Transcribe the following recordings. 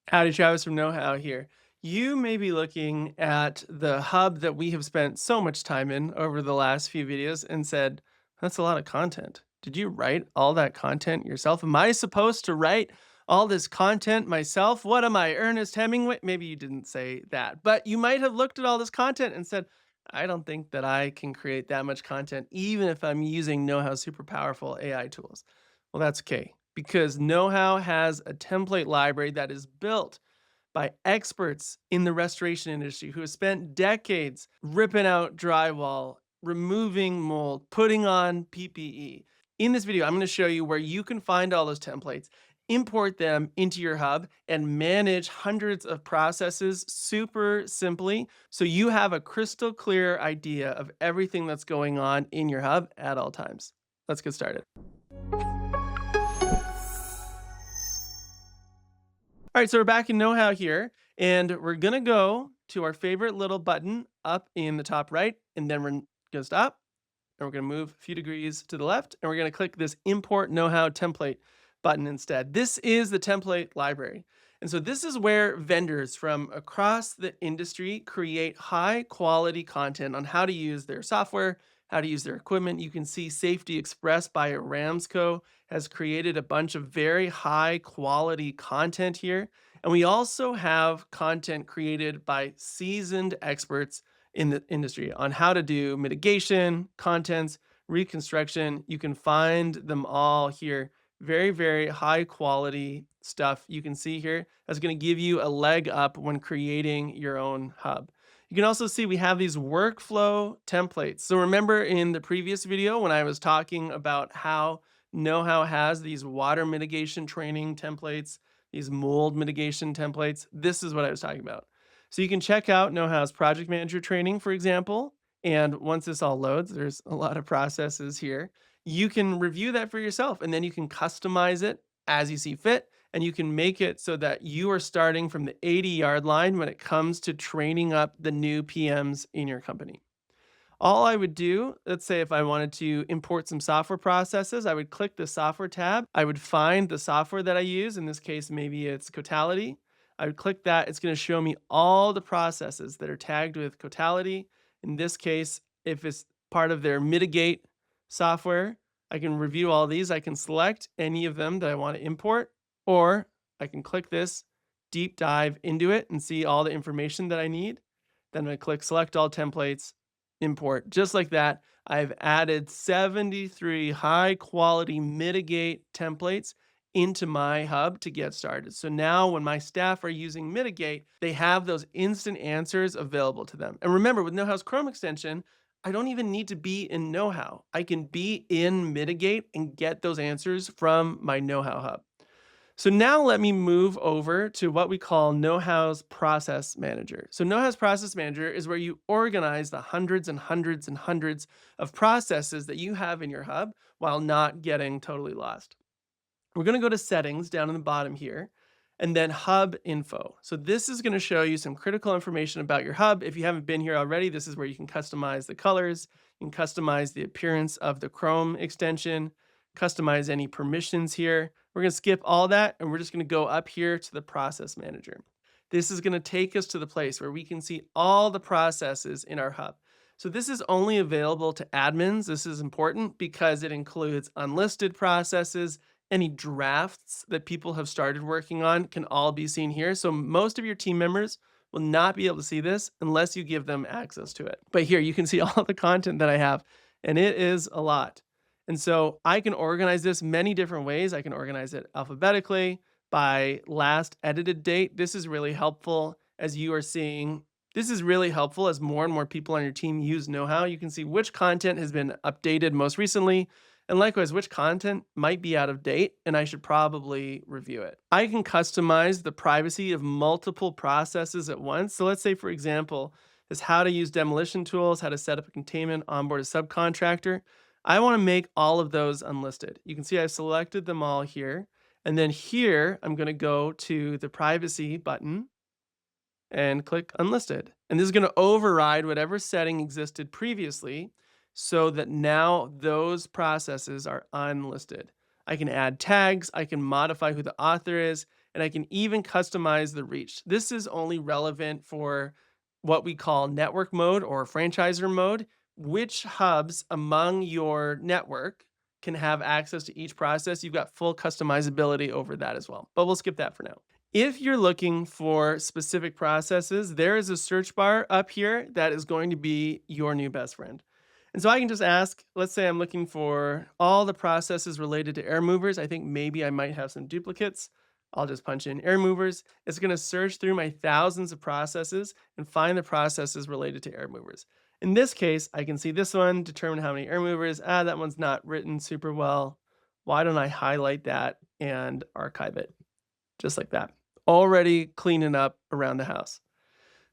Howdy, Travis from KnowHow here. You may be looking at the hub that we have spent so much time in over the last few videos and said, that's a lot of content. Did you write all that content yourself? Am I supposed to write all this content myself? What am I, Ernest Hemingway? Maybe you didn't say that, but you might have looked at all this content and said, I don't think that I can create that much content, even if I'm using KnowHow super powerful AI tools. Well, that's okay because KnowHow has a template library that is built by experts in the restoration industry who have spent decades ripping out drywall, removing mold, putting on PPE. In this video, I'm going to show you where you can find all those templates, import them into your hub, and manage hundreds of processes super simply so you have a crystal clear idea of everything that's going on in your hub at all times. Let's get started. All right, so we're back in KnowHow here, and we're gonna go to our favorite little button up in the top right, and then we're gonna stop, and we're gonna move a few degrees to the left, and we're gonna click this Import KnowHow Template button instead. This is the template library. And so this is where vendors from across the industry create high quality content on how to use their software, how to use their equipment. You can see Safety Express by Ramsco has created a bunch of very high quality content here. And we also have content created by seasoned experts in the industry on how to do mitigation, contents, reconstruction. You can find them all here. Very, very high quality stuff you can see here that's going to give you a leg up when creating your own hub. You can also see we have these workflow templates. So remember in the previous video when I was talking about how KnowHow has these water mitigation training templates, these mold mitigation templates, this is what I was talking about. So you can check out KnowHow's project manager training, for example. And once this all loads, there's a lot of processes here. You can review that for yourself and then you can customize it as you see fit. And you can make it so that you are starting from the 80-yard line when it comes to training up the new PMs in your company. All I would do, let's say if I wanted to import some software processes, I would click the software tab. I would find the software that I use. In this case, maybe it's Cotality. I would click that. It's going to show me all the processes that are tagged with Cotality. In this case, if it's part of their Mitigate software, I can review all these. I can select any of them that I want to import, or I can click this, deep dive into it and see all the information that I need. Then I click Select All Templates, import. Just like that, I've added 73 high quality mitigate templates into my hub to get started. So now when my staff are using mitigate, they have those instant answers available to them. And remember, with KnowHow's Chrome extension, I don't even need to be in KnowHow. I can be in mitigate and get those answers from my KnowHow hub. So now let me move over to what we call KnowHow's Process Manager. So KnowHow's Process Manager is where you organize the hundreds and hundreds and hundreds of processes that you have in your hub while not getting totally lost. We're going to go to Settings down in the bottom here, and then Hub Info. So this is going to show you some critical information about your hub. If you haven't been here already, this is where you can customize the colors, you can customize the appearance of the Chrome extension, customize any permissions here. We're going to skip all that, and we're just going to go up here to the Process Manager. This is going to take us to the place where we can see all the processes in our hub. So this is only available to admins. This is important because it includes unlisted processes. Any drafts that people have started working on can all be seen here. So most of your team members will not be able to see this unless you give them access to it. But here you can see all the content that I have, and it is a lot. And so I can organize this many different ways. I can organize it alphabetically by last edited date. This is really helpful as you are seeing. This is really helpful as more and more people on your team use KnowHow. You can see which content has been updated most recently, and likewise, which content might be out of date and I should probably review it. I can customize the privacy of multiple processes at once. So let's say, for example, is how to use demolition tools, how to set up a containment, onboard a subcontractor. I want to make all of those unlisted. You can see I've selected them all here. And then here, I'm going to go to the privacy button and click unlisted. And this is going to override whatever setting existed previously so that now those processes are unlisted. I can add tags, I can modify who the author is, and I can even customize the reach. This is only relevant for what we call network mode or franchiser mode. Which hubs among your network can have access to each process? You've got full customizability over that as well, but we'll skip that for now. If you're looking for specific processes, there is a search bar up here that is going to be your new best friend. And so I can just ask, let's say I'm looking for all the processes related to air movers. I think maybe I might have some duplicates. I'll just punch in air movers. It's going to search through my thousands of processes and find the processes related to air movers. In this case, I can see this one, determine how many air movers. That one's not written super well. Why don't I highlight that and archive it? Just like that. Already cleaning up around the house.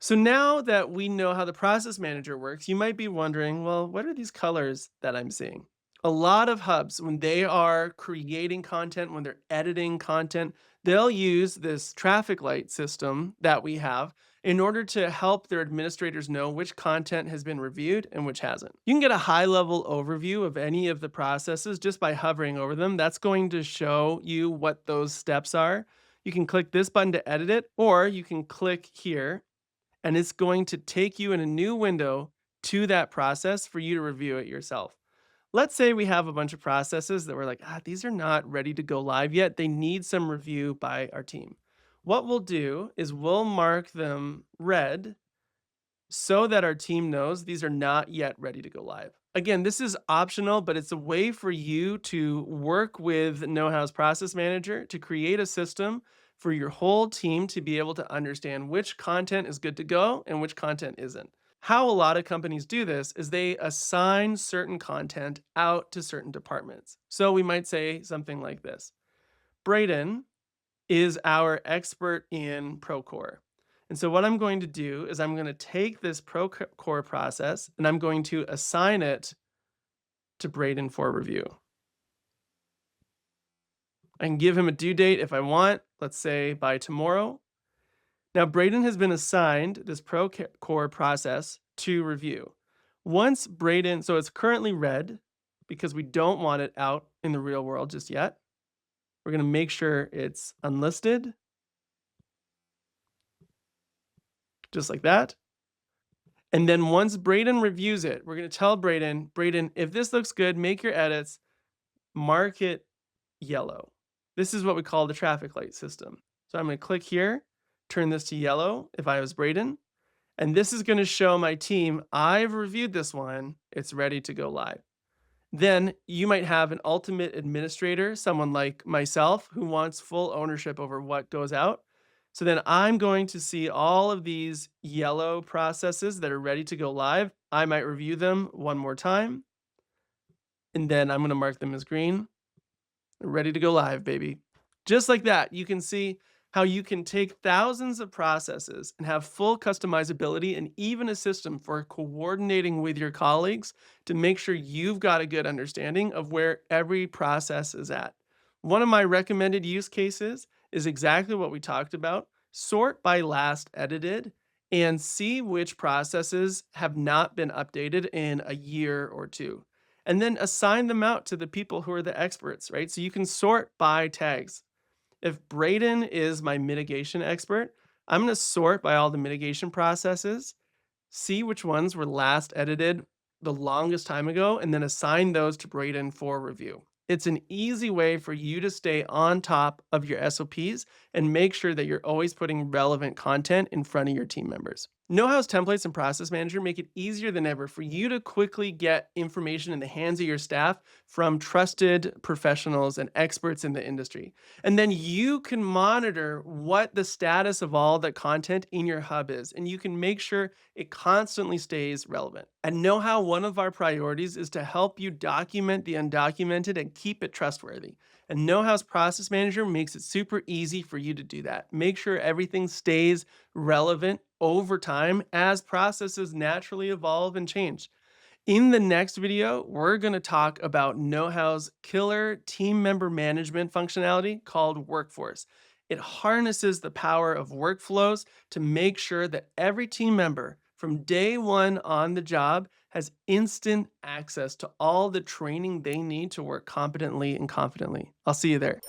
So now that we know how the process manager works, you might be wondering, well, what are these colors that I'm seeing? A lot of hubs, when they are creating content, when they're editing content, they'll use this traffic light system that we have in order to help their administrators know which content has been reviewed and which hasn't. You can get a high level overview of any of the processes just by hovering over them. That's going to show you what those steps are. You can click this button to edit it, or you can click here and it's going to take you in a new window to that process for you to review it yourself. Let's say we have a bunch of processes that we're like, these are not ready to go live yet. They need some review by our team. What we'll do is we'll mark them red so that our team knows these are not yet ready to go live. Again, this is optional, but it's a way for you to work with KnowHow's Process Manager to create a system for your whole team to be able to understand which content is good to go and which content isn't. How a lot of companies do this is they assign certain content out to certain departments. So we might say something like this: Braden is our expert in Procore. And so what I'm going to do is I'm going to take this Procore process and I'm going to assign it to Braden for review. I can give him a due date if I want, let's say by tomorrow. Now Braden has been assigned this Procore process to review. Once Braden, so it's currently red because we don't want it out in the real world just yet. We're going to make sure it's unlisted, just like that. And then once Braden reviews it, we're going to tell Braden, if this looks good, make your edits, mark it yellow. This is what we call the traffic light system. So I'm going to click here, turn this to yellow if I was Braden. And this is going to show my team, I've reviewed this one, it's ready to go live. Then you might have an ultimate administrator, someone like myself, who wants full ownership over what goes out. So then I'm going to see all of these yellow processes that are ready to go live. I might review them one more time, and then I'm going to mark them as green. Ready to go live, baby. Just like that, you can see how you can take thousands of processes and have full customizability and even a system for coordinating with your colleagues to make sure you've got a good understanding of where every process is at. One of my recommended use cases is exactly what we talked about. Sort by last edited and see which processes have not been updated in a year or two, and then assign them out to the people who are the experts, right? So you can sort by tags. If Braden is my mitigation expert, I'm going to sort by all the mitigation processes, see which ones were last edited the longest time ago, and then assign those to Braden for review. It's an easy way for you to stay on top of your SOPs and make sure that you're always putting relevant content in front of your team members. KnowHow's templates and process manager make it easier than ever for you to quickly get information in the hands of your staff from trusted professionals and experts in the industry. And then you can monitor what the status of all the content in your hub is, and you can make sure it constantly stays relevant. At KnowHow, one of our priorities is to help you document the undocumented and keep it trustworthy. And KnowHow's Process Manager makes it super easy for you to do that. Make sure everything stays relevant over time as processes naturally evolve and change. In the next video, we're going to talk about KnowHow's killer team member management functionality called Workforce. It harnesses the power of workflows to make sure that every team member from day one on the job has instant access to all the training they need to work competently and confidently. I'll see you there.